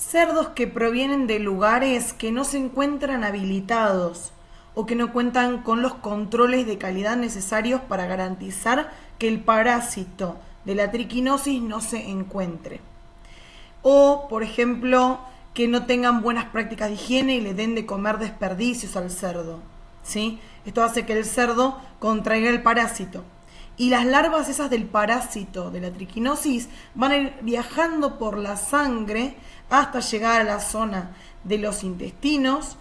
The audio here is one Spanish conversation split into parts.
Cerdos que provienen de lugares que no se encuentran habilitados o que no cuentan con los controles de calidad necesarios para garantizar que el parásito de la triquinosis no se encuentre. O, por ejemplo, que no tengan buenas prácticas de higiene y le den de comer desperdicios al cerdo, ¿sí? Esto hace que el cerdo contraiga el parásito. Y las larvas esas del parásito de la triquinosis van a ir viajando por la sangre hasta llegar a la zona de los intestinos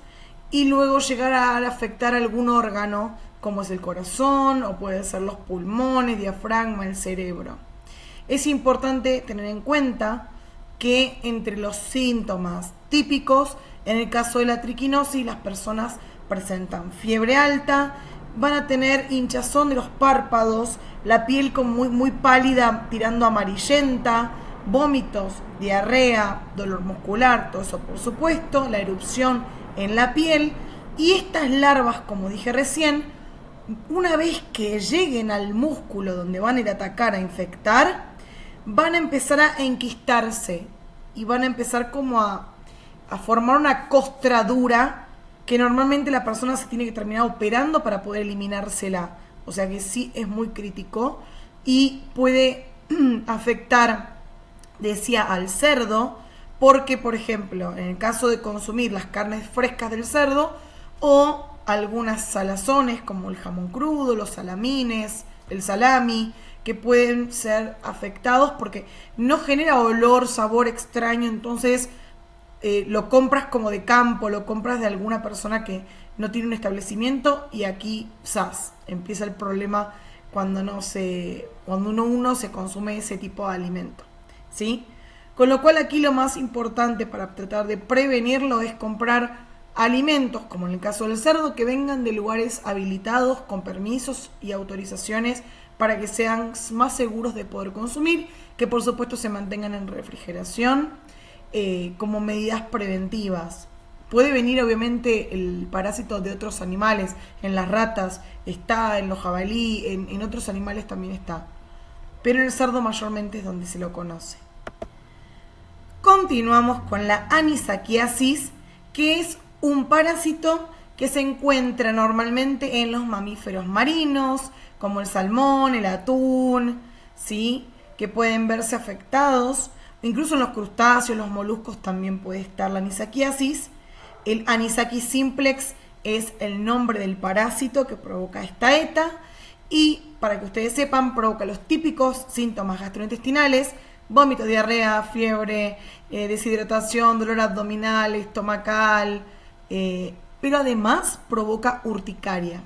y luego llegar a afectar algún órgano como es el corazón o puede ser los pulmones, diafragma, el cerebro. Es importante tener en cuenta que entre los síntomas típicos, en el caso de la triquinosis, las personas presentan fiebre alta, van a tener hinchazón de los párpados, la piel muy pálida tirando amarillenta, vómitos, diarrea, dolor muscular, todo eso por supuesto, la erupción en la piel. Y estas larvas, como dije recién, una vez que lleguen al músculo donde van a ir a atacar, a infectar, van a empezar a enquistarse y van a empezar como a formar una costra dura que normalmente la persona se tiene que terminar operando para poder eliminársela. O sea que sí es muy crítico y puede afectar, decía, al cerdo, porque, por ejemplo, en el caso de consumir las carnes frescas del cerdo o algunas salazones como el jamón crudo, los salamines, el salami, que pueden ser afectados porque no genera olor, sabor extraño, entonces lo compras como de campo, lo compras de alguna persona que no tiene un establecimiento y aquí empieza el problema cuando uno se consume ese tipo de alimento, ¿sí? Con lo cual aquí lo más importante para tratar de prevenirlo es comprar alimentos, como en el caso del cerdo, que vengan de lugares habilitados con permisos y autorizaciones para que sean más seguros de poder consumir, que por supuesto se mantengan en refrigeración como medidas preventivas. Puede venir obviamente el parásito de otros animales, en las ratas está, en los jabalí, en otros animales también está, pero en el cerdo mayormente es donde se lo conoce. Continuamos con la anisakiasis, que es un parásito que se encuentra normalmente en los mamíferos marinos, como el salmón, el atún, ¿sí? Que pueden verse afectados. Incluso en los crustáceos, los moluscos también puede estar la anisakiasis. El Anisakis simplex es el nombre del parásito que provoca esta ETA y, para que ustedes sepan, provoca los típicos síntomas gastrointestinales: vómitos, diarrea, fiebre, deshidratación, dolor abdominal, estomacal, pero además provoca urticaria.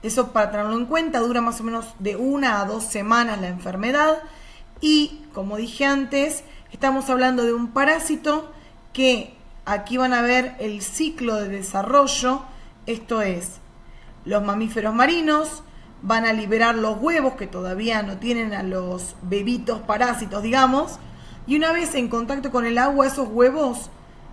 Eso, para tenerlo en cuenta, dura más o menos de 1 a 2 semanas la enfermedad y, como dije antes, estamos hablando de un parásito que aquí van a ver el ciclo de desarrollo. Esto es, los mamíferos marinos van a liberar los huevos que todavía no tienen a los bebitos parásitos, digamos, y una vez en contacto con el agua, esos huevos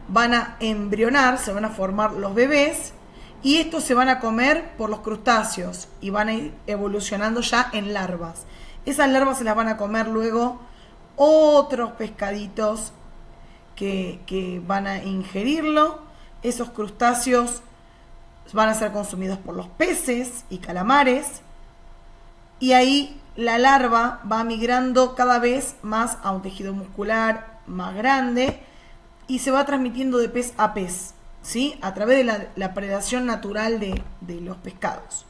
van a embrionar, se van a formar los bebés, y estos se van a comer por los crustáceos y van a ir evolucionando ya en larvas. Esas larvas se las van a comer luego otros pescaditos que van a ingerirlo. Esos crustáceos van a ser consumidos por los peces y calamares y ahí la larva va migrando cada vez más a un tejido muscular más grande y se va transmitiendo de pez a pez, ¿sí? A través de la predación natural de los pescados.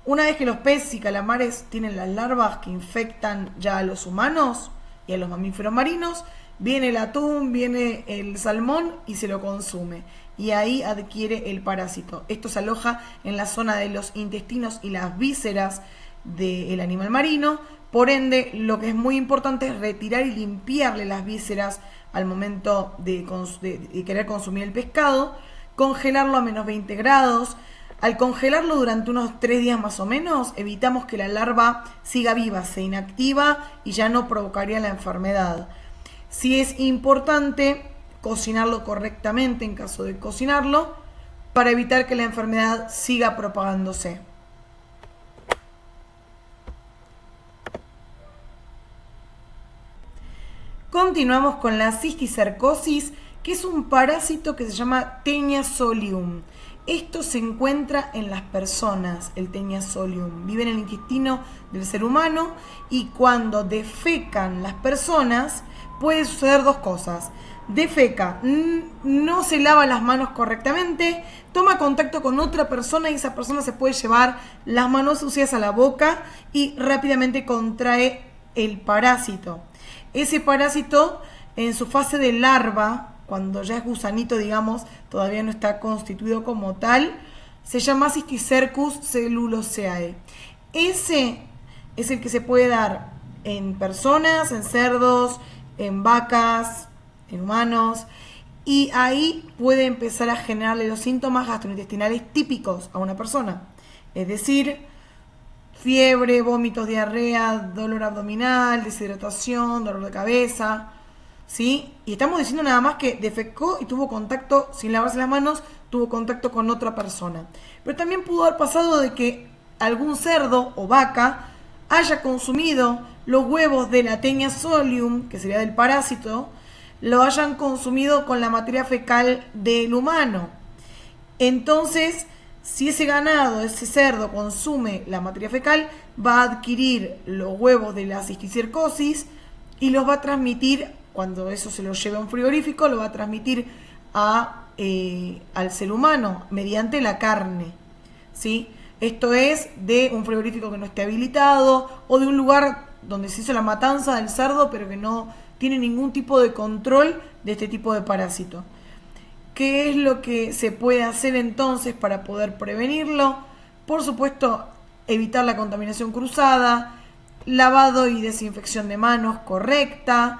Una vez que los peces y calamares tienen las larvas que infectan ya a los humanos y a los mamíferos marinos, viene el atún, viene el salmón y se lo consume. Y ahí adquiere el parásito. Esto se aloja en la zona de los intestinos y las vísceras del animal marino. Por ende, lo que es muy importante es retirar y limpiarle las vísceras al momento de querer consumir el pescado. Congelarlo a menos 20 grados. Al congelarlo durante unos 3 días más o menos, evitamos que la larva siga viva, se inactiva y ya no provocaría la enfermedad. Sí es importante cocinarlo correctamente en caso de cocinarlo para evitar que la enfermedad siga propagándose. Continuamos con la cisticercosis, que es un parásito que se llama Taenia solium. Esto se encuentra en las personas, el Taenia solium. Vive en el intestino del ser humano y cuando defecan las personas puede suceder dos cosas. Defeca, no se lava las manos correctamente, toma contacto con otra persona y esa persona se puede llevar las manos sucias a la boca y rápidamente contrae el parásito. Ese parásito en su fase de larva, cuando ya es gusanito, digamos, todavía no está constituido como tal, se llama Cysticercus celluloseae. Ese es el que se puede dar en personas, en cerdos, en vacas, en humanos, y ahí puede empezar a generarle los síntomas gastrointestinales típicos a una persona. Es decir, fiebre, vómitos, diarrea, dolor abdominal, deshidratación, dolor de cabeza, ¿sí? Y estamos diciendo nada más que defecó y tuvo contacto, sin lavarse las manos, tuvo contacto con otra persona. Pero también pudo haber pasado de que algún cerdo o vaca haya consumido los huevos de la Taenia solium, que sería del parásito, lo hayan consumido con la materia fecal del humano. Entonces, si ese ganado, ese cerdo consume la materia fecal, va a adquirir los huevos de la cisticercosis y los va a transmitir, cuando eso se lo lleve a un frigorífico, lo va a transmitir al ser humano mediante la carne, ¿sí? Esto es de un frigorífico que no esté habilitado o de un lugar donde se hizo la matanza del cerdo pero que no tiene ningún tipo de control de este tipo de parásito. ¿Qué es lo que se puede hacer entonces para poder prevenirlo? Por supuesto, evitar la contaminación cruzada, lavado y desinfección de manos correcta.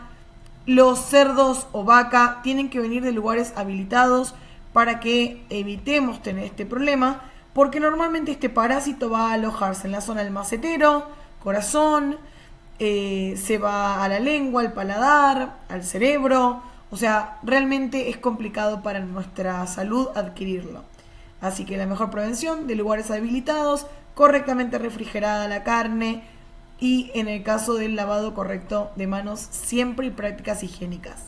Los cerdos o vaca tienen que venir de lugares habilitados para que evitemos tener este problema, porque normalmente este parásito va a alojarse en la zona del macetero, corazón, se va a la lengua, al paladar, al cerebro. O sea, realmente es complicado para nuestra salud adquirirlo. Así que la mejor prevención, de lugares habilitados, correctamente refrigerada la carne y en el caso del lavado correcto de manos siempre y prácticas higiénicas.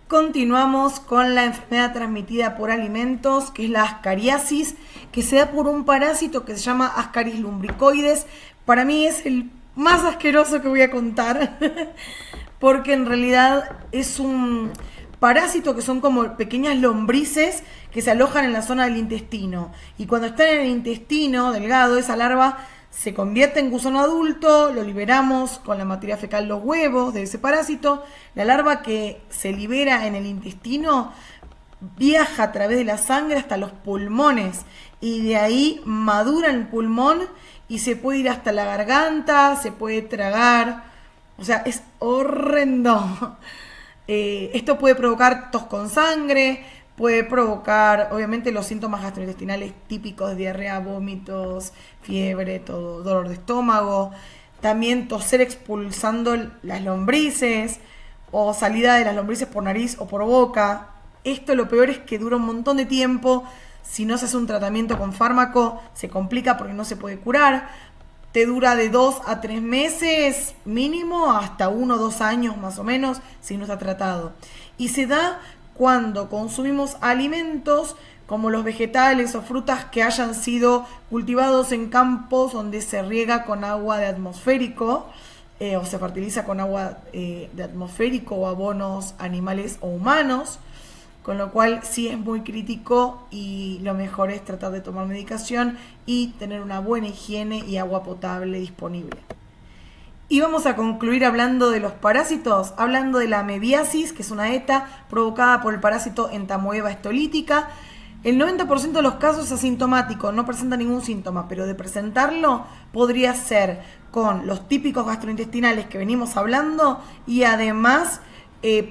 Continuamos con la enfermedad transmitida por alimentos, que es la ascariasis, que se da por un parásito que se llama Ascaris lumbricoides. Para mí es el más asqueroso que voy a contar, porque en realidad es un parásito que son como pequeñas lombrices que se alojan en la zona del intestino. Y cuando están en el intestino delgado, esa larva se convierte en gusano adulto, lo liberamos con la materia fecal, los huevos de ese parásito. La larva que se libera en el intestino viaja a través de la sangre hasta los pulmones y de ahí madura en el pulmón y se puede ir hasta la garganta, se puede tragar. O sea, es horrendo. Esto puede provocar tos con sangre, puede provocar, obviamente, los síntomas gastrointestinales típicos, diarrea, vómitos, fiebre, todo, dolor de estómago. También toser expulsando las lombrices o salida de las lombrices por nariz o por boca. Esto lo peor es que dura un montón de tiempo. Si no se hace un tratamiento con fármaco, se complica porque no se puede curar. Te dura de 2 a 3 meses mínimo, hasta 1 o 2 años más o menos, si no está tratado. Y se da cuando consumimos alimentos como los vegetales o frutas que hayan sido cultivados en campos donde se riega con agua de atmosférico o se fertiliza con agua de atmosférico o abonos animales o humanos, con lo cual sí es muy crítico y lo mejor es tratar de tomar medicación y tener una buena higiene y agua potable disponible. Y vamos a concluir hablando de los parásitos, hablando de la amebiasis, que es una ETA provocada por el parásito Entamoeba stolítica. El 90% de los casos es asintomático, no presenta ningún síntoma, pero de presentarlo podría ser con los típicos gastrointestinales que venimos hablando y además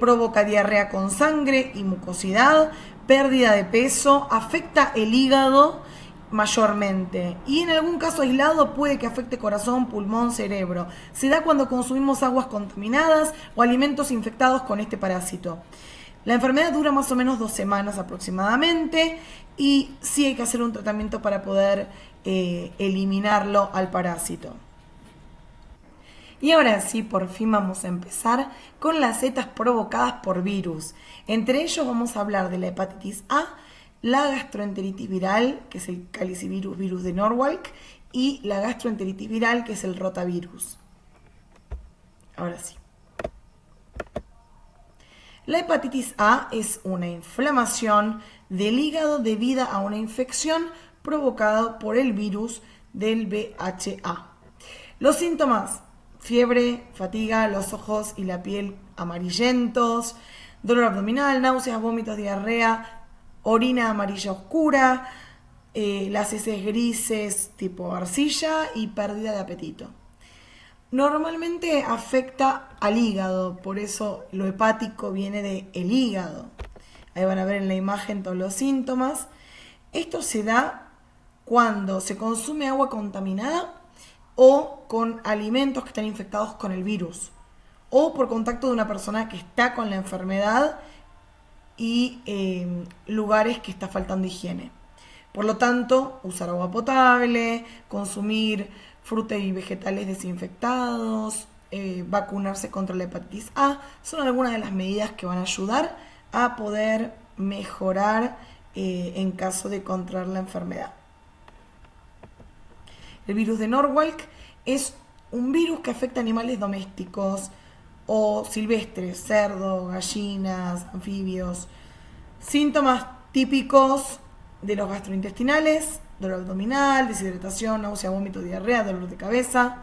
provoca diarrea con sangre y mucosidad, pérdida de peso, afecta el hígado mayormente y en algún caso aislado puede que afecte corazón, pulmón, cerebro. Se da cuando consumimos aguas contaminadas o alimentos infectados con este parásito. La enfermedad dura más o menos 2 semanas aproximadamente y sí hay que hacer un tratamiento para poder eliminarlo al parásito. Y ahora sí, por fin vamos a empezar con las setas provocadas por virus. Entre ellos vamos a hablar de la hepatitis A, la gastroenteritis viral, que es el calicivirus virus de Norwalk, y la gastroenteritis viral, que es el rotavirus. Ahora sí. La hepatitis A es una inflamación del hígado debida a una infección provocada por el virus del VHA. Los síntomas: fiebre, fatiga, los ojos y la piel amarillentos, dolor abdominal, náuseas, vómitos, diarrea, orina amarilla oscura, las heces grises tipo arcilla y pérdida de apetito. Normalmente afecta al hígado, por eso lo hepático viene del hígado. Ahí van a ver en la imagen todos los síntomas. Esto se da cuando se consume agua contaminada o con alimentos que están infectados con el virus, o por contacto de una persona que está con la enfermedad y lugares que está faltando higiene. Por lo tanto, usar agua potable, consumir frutas y vegetales desinfectados, vacunarse contra la hepatitis A, son algunas de las medidas que van a ayudar a poder mejorar en caso de contraer la enfermedad. El virus de Norwalk es un virus que afecta a animales domésticos o silvestres, cerdos, gallinas, anfibios. Síntomas típicos de los gastrointestinales: dolor abdominal, deshidratación, náusea, vómito, diarrea, dolor de cabeza,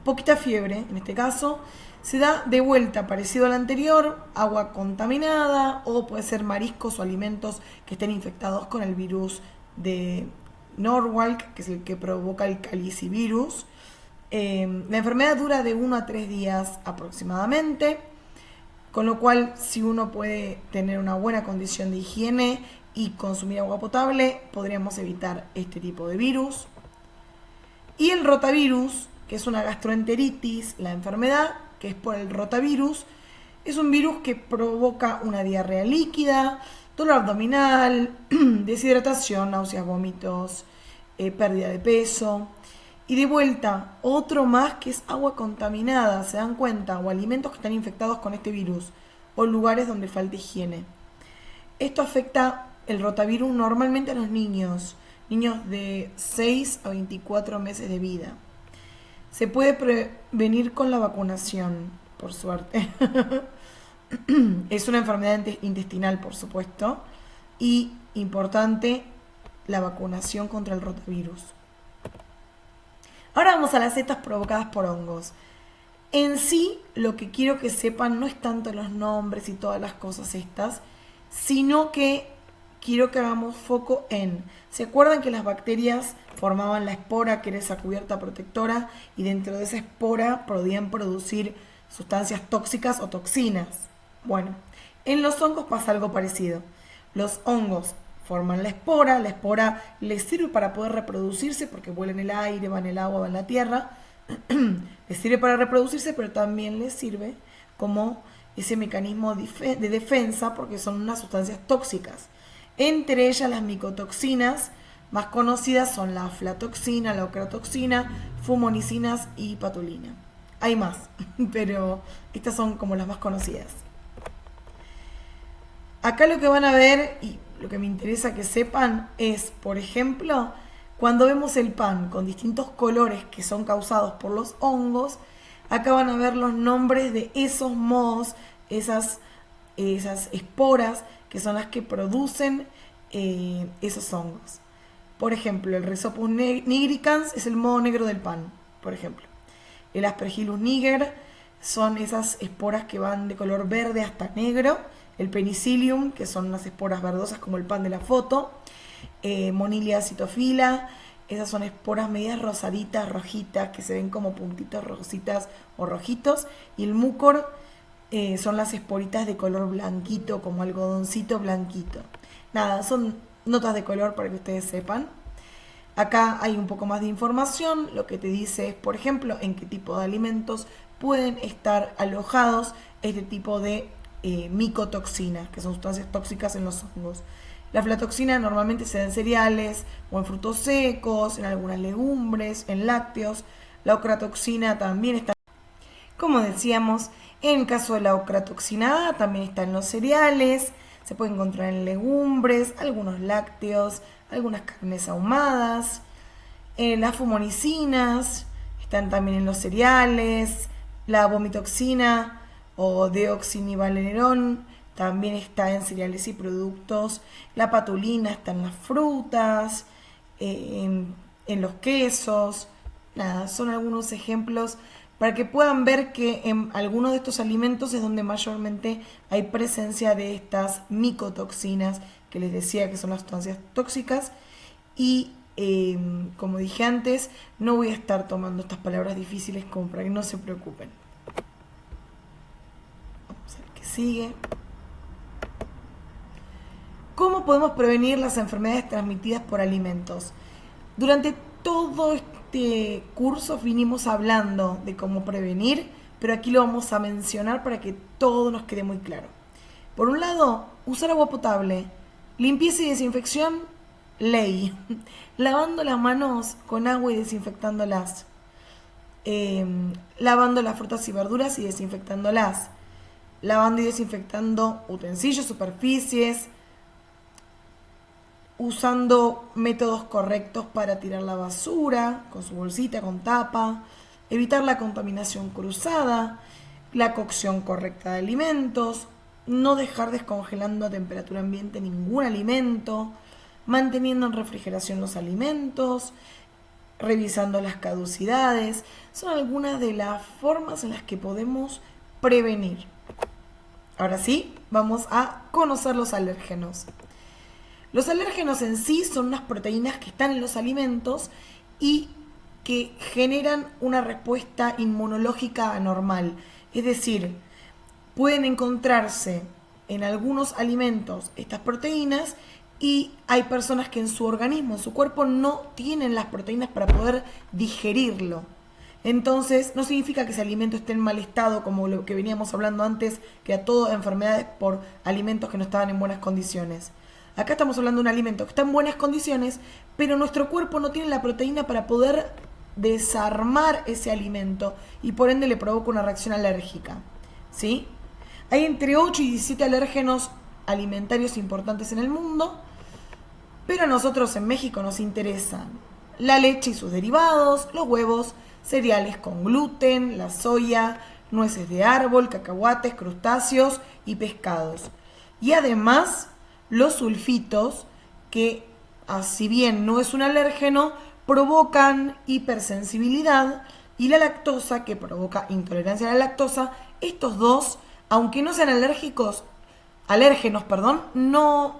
poquita fiebre. En este caso se da de vuelta parecido al anterior, agua contaminada, o puede ser mariscos o alimentos que estén infectados con el virus de Norwalk, que es el que provoca el calicivirus. La enfermedad dura de 1 a 3 días aproximadamente, con lo cual si uno puede tener una buena condición de higiene y consumir agua potable, podríamos evitar este tipo de virus. Y el rotavirus, que es una gastroenteritis, la enfermedad que es por el rotavirus, es un virus que provoca una diarrea líquida, dolor abdominal, deshidratación, náuseas, vómitos, pérdida de peso. Y de vuelta, otro más que es agua contaminada, ¿se dan cuenta? O alimentos que están infectados con este virus, o lugares donde falta higiene. Esto afecta el rotavirus normalmente a los niños de 6 a 24 meses de vida. Se puede prevenir con la vacunación, por suerte. Es una enfermedad intestinal, por supuesto, y importante la vacunación contra el rotavirus. Ahora vamos a las setas provocadas por hongos. En sí, lo que quiero que sepan no es tanto los nombres y todas las cosas estas, sino que quiero que hagamos foco en... ¿Se acuerdan que las bacterias formaban la espora, que era esa cubierta protectora, y dentro de esa espora podían producir sustancias tóxicas o toxinas? Bueno, en los hongos pasa algo parecido. Los hongos forman la espora les sirve para poder reproducirse porque vuela en el aire, va en el agua, va en la tierra. Les sirve para reproducirse, pero también les sirve como ese mecanismo de defensa porque son unas sustancias tóxicas. Entre ellas las micotoxinas más conocidas son la aflatoxina, la ocratoxina, fumonicinas y patulina. Hay más, pero estas son como las más conocidas. Acá lo que van a ver, y lo que me interesa que sepan, es, por ejemplo, cuando vemos el pan con distintos colores que son causados por los hongos, acá van a ver los nombres de esos mohos, esas esporas que son las que producen esos hongos. Por ejemplo, el Rhizopus nigricans es el moho negro del pan, por ejemplo. El Aspergillus niger son esas esporas que van de color verde hasta negro. El Penicillium, que son unas esporas verdosas como el pan de la foto. Monilia cytophila, esas son esporas medias rosaditas, rojitas, que se ven como puntitos rositas o rojitos. Y el mucor son las esporitas de color blanquito, como algodoncito blanquito. Nada, son notas de color para que ustedes sepan. Acá hay un poco más de información. Lo que te dice es, por ejemplo, en qué tipo de alimentos pueden estar alojados este tipo de micotoxinas, que son sustancias tóxicas en los hongos. La aflatoxina normalmente se da en cereales o en frutos secos, en algunas legumbres, en lácteos. La ocratoxina también está. Como decíamos, en el caso de la ocratoxina A también está en los cereales, se puede encontrar en legumbres, algunos lácteos, algunas carnes ahumadas. Las fumonicinas están también en los cereales, la vomitoxina o deoxinivalerón también está en cereales y productos, la patulina está en las frutas, en los quesos. Nada, son algunos ejemplos para que puedan ver que en algunos de estos alimentos es donde mayormente hay presencia de estas micotoxinas, que les decía que son las sustancias tóxicas. Y como dije antes, no voy a estar tomando estas palabras difíciles como para que no se preocupen. Vamos a ver qué sigue. ¿Cómo podemos prevenir las enfermedades transmitidas por alimentos? Durante todo este curso vinimos hablando de cómo prevenir, pero aquí lo vamos a mencionar para que todo nos quede muy claro. Por un lado, usar agua potable, limpieza y desinfección, ley. Lavando las manos con agua y desinfectándolas. Lavando las frutas y verduras y desinfectándolas. Lavando y desinfectando utensilios, superficies, usando métodos correctos para tirar la basura, con su bolsita, con tapa, evitar la contaminación cruzada, la cocción correcta de alimentos, no dejar descongelando a temperatura ambiente ningún alimento, manteniendo en refrigeración los alimentos, revisando las caducidades. Son algunas de las formas en las que podemos prevenir. Ahora sí, vamos a conocer los alérgenos. Los alérgenos en sí son unas proteínas que están en los alimentos y que generan una respuesta inmunológica anormal. Es decir, pueden encontrarse en algunos alimentos estas proteínas y hay personas que en su organismo, en su cuerpo, no tienen las proteínas para poder digerirlo. Entonces, no significa que ese alimento esté en mal estado, como lo que veníamos hablando antes, que a todo enfermedades por alimentos que no estaban en buenas condiciones. Acá estamos hablando de un alimento que está en buenas condiciones, pero nuestro cuerpo no tiene la proteína para poder desarmar ese alimento y por ende le provoca una reacción alérgica. ¿Sí? Hay entre 8 y 17 alérgenos alimentarios importantes en el mundo, pero a nosotros en México nos interesan la leche y sus derivados, los huevos, cereales con gluten, la soya, nueces de árbol, cacahuates, crustáceos y pescados. Y además los sulfitos, que si bien no es un alérgeno, provocan hipersensibilidad, y la lactosa, que provoca intolerancia a la lactosa. Estos dos, aunque no sean alérgenos, no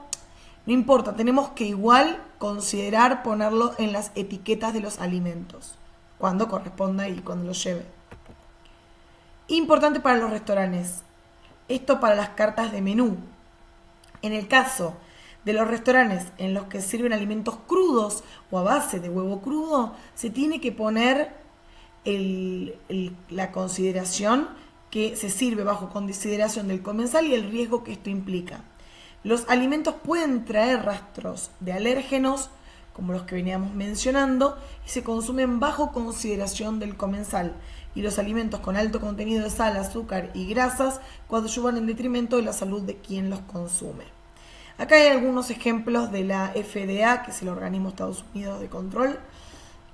importa, tenemos que igual considerar ponerlo en las etiquetas de los alimentos, cuando corresponda y cuando lo lleve. Importante para los restaurantes, esto para las cartas de menú. En el caso de los restaurantes en los que sirven alimentos crudos o a base de huevo crudo, se tiene que poner la consideración que se sirve bajo consideración del comensal y el riesgo que esto implica. Los alimentos pueden traer rastros de alérgenos, como los que veníamos mencionando, y se consumen bajo consideración del comensal. Y los alimentos con alto contenido de sal, azúcar y grasas coadyuvan en detrimento de la salud de quien los consume. Acá hay algunos ejemplos de la FDA, que es el organismo de Estados Unidos de control.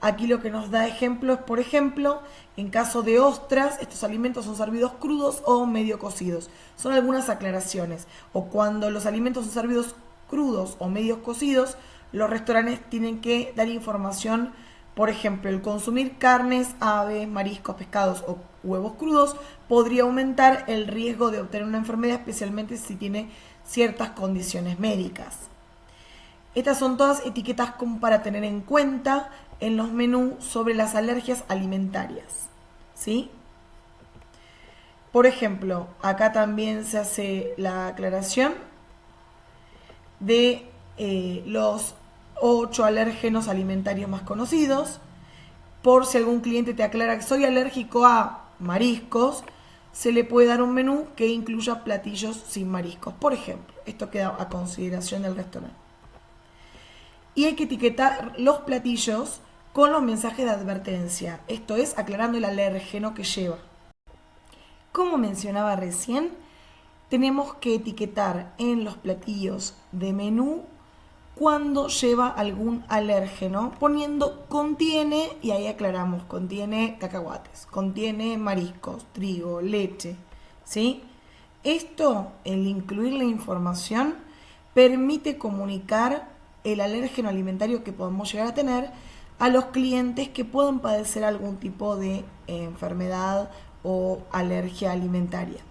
Aquí lo que nos da ejemplo es, por ejemplo, en caso de ostras, estos alimentos son servidos crudos o medio cocidos. Son algunas aclaraciones. O cuando los alimentos son servidos crudos o medio cocidos, los restaurantes tienen que dar información. Por ejemplo, el consumir carnes, aves, mariscos, pescados o huevos crudos podría aumentar el riesgo de obtener una enfermedad, especialmente si tiene ciertas condiciones médicas. Estas son todas etiquetas como para tener en cuenta en los menús sobre las alergias alimentarias. ¿Sí? Por ejemplo, acá también se hace la aclaración de los 8 alérgenos alimentarios más conocidos. Por si algún cliente te aclara que soy alérgico a mariscos, se le puede dar un menú que incluya platillos sin mariscos. Por ejemplo, esto queda a consideración del restaurante. Y hay que etiquetar los platillos con los mensajes de advertencia. Esto es, aclarando el alérgeno que lleva. Como mencionaba recién, tenemos que etiquetar en los platillos de menú cuando lleva algún alérgeno, poniendo contiene, y ahí aclaramos, contiene cacahuates, contiene mariscos, trigo, leche, ¿sí? Esto, el incluir la información, permite comunicar el alérgeno alimentario que podemos llegar a tener a los clientes que puedan padecer algún tipo de enfermedad o alergia alimentaria.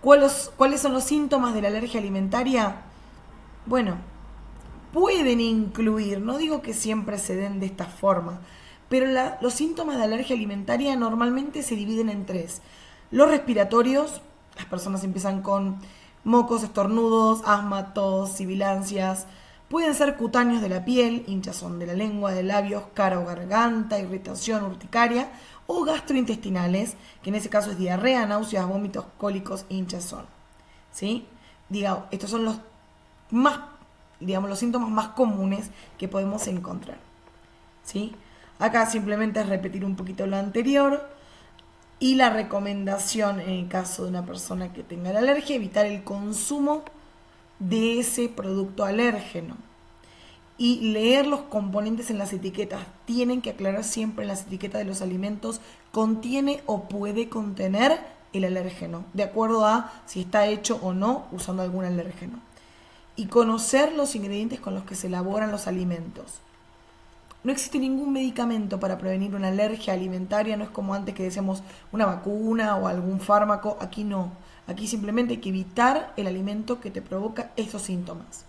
¿Cuáles son los síntomas de la alergia alimentaria? Bueno, pueden incluir, no digo que siempre se den de esta forma, pero los síntomas de alergia alimentaria normalmente se dividen en 3. Los respiratorios, las personas empiezan con mocos, estornudos, asma, tos, sibilancias. Pueden ser cutáneos de la piel, hinchazón de la lengua, de labios, cara o garganta, irritación, urticaria, o gastrointestinales, que en ese caso es diarrea, náuseas, vómitos, cólicos, hinchazón. ¿Sí? Digamos, estos son los síntomas más comunes que podemos encontrar. ¿Sí? Acá simplemente es repetir un poquito lo anterior y la recomendación en el caso de una persona que tenga la alergia, evitar el consumo de ese producto alérgeno. Y leer los componentes en las etiquetas. Tienen que aclarar siempre en las etiquetas de los alimentos contiene o puede contener el alérgeno, de acuerdo a si está hecho o no usando algún alérgeno. Y conocer los ingredientes con los que se elaboran los alimentos. No existe ningún medicamento para prevenir una alergia alimentaria, no es como antes que decíamos una vacuna o algún fármaco, aquí no. Aquí simplemente hay que evitar el alimento que te provoca esos síntomas.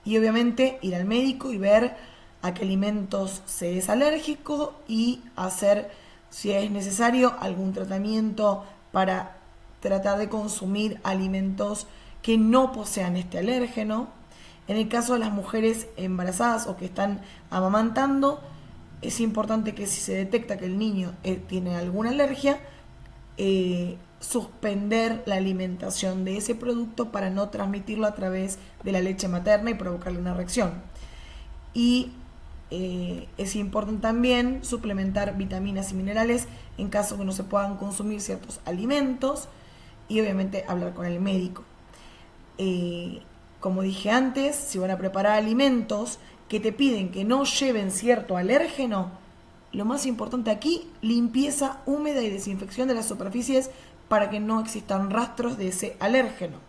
Y obviamente ir al médico y ver a qué alimentos se es alérgico y hacer, si es necesario, algún tratamiento para tratar de consumir alimentos que no posean este alérgeno. En el caso de las mujeres embarazadas o que están amamantando, es importante que si se detecta que el niño tiene alguna alergia, suspender la alimentación de ese producto para no transmitirlo a través de la leche materna y provocarle una reacción. Y es importante también suplementar vitaminas y minerales en caso que no se puedan consumir ciertos alimentos y obviamente hablar con el médico. Como dije antes, si van a preparar alimentos que te piden que no lleven cierto alérgeno, lo más importante aquí, limpieza húmeda y desinfección de las superficies para que no existan rastros de ese alérgeno.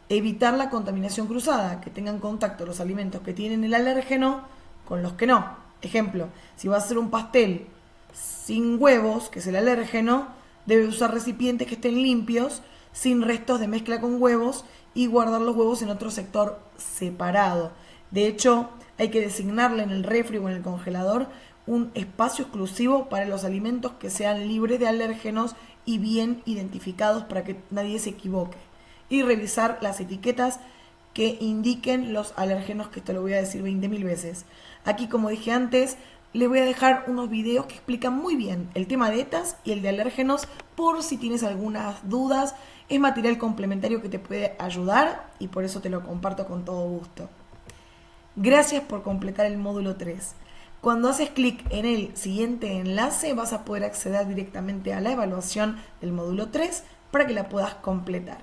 Evitar la contaminación cruzada, que tengan contacto los alimentos que tienen el alérgeno con los que no. Ejemplo, si vas a hacer un pastel sin huevos, que es el alérgeno, debes usar recipientes que estén limpios, sin restos de mezcla con huevos y guardar los huevos en otro sector separado. De hecho, hay que designarle en el refri o en el congelador un espacio exclusivo para los alimentos que sean libres de alérgenos y bien identificados para que nadie se equivoque. Y revisar las etiquetas que indiquen los alérgenos, que esto lo voy a decir 20.000 veces. Aquí, como dije antes, les voy a dejar unos videos que explican muy bien el tema de ETAs y el de alérgenos por si tienes algunas dudas. Es material complementario que te puede ayudar y por eso te lo comparto con todo gusto. Gracias por completar el módulo 3. Cuando haces clic en el siguiente enlace vas a poder acceder directamente a la evaluación del módulo 3 para que la puedas completar.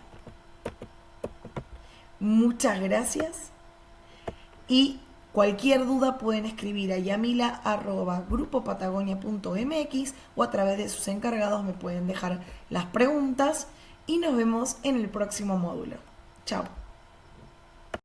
Muchas gracias y cualquier duda pueden escribir a yamila@grupopatagonia.mx o a través de sus encargados me pueden dejar las preguntas y nos vemos en el próximo módulo. Chao.